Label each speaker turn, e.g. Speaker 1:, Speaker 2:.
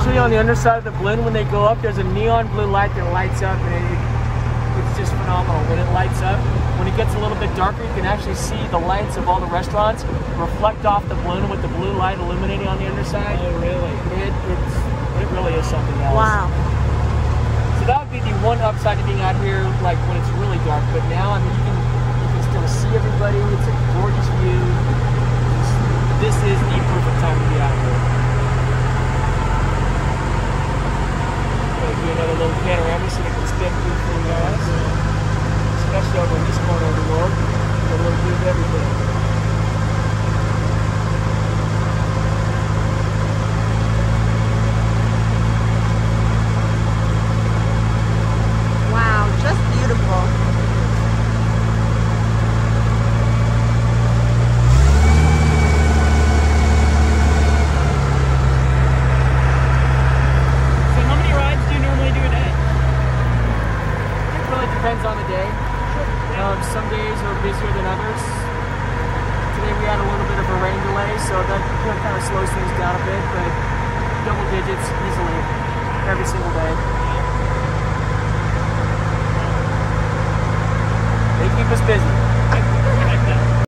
Speaker 1: Usually on the underside of the balloon, when they go up, there's a neon blue light that lights up, and it's just phenomenal. When it lights up, when it gets a little bit darker, you can actually see the lights of all the restaurants reflect off the balloon with the blue light illuminating on the underside.
Speaker 2: Oh, really?
Speaker 1: It really is something else.
Speaker 3: Wow.
Speaker 1: So that would be the one upside to being out here, like when it's really dark. But now, I mean, you can still see everybody. It's a gorgeous view. This is the perfect time to be out here. Do another little panorama so they can spin through for you guys. Especially over in this corner of the world. Get a little view of everything.
Speaker 3: Wow, just beautiful.
Speaker 1: Depends on the day. Some days are busier than others. Today we had a little bit of a rain delay, so that kind of slows things down a bit, but double digits easily every single day. They keep us busy.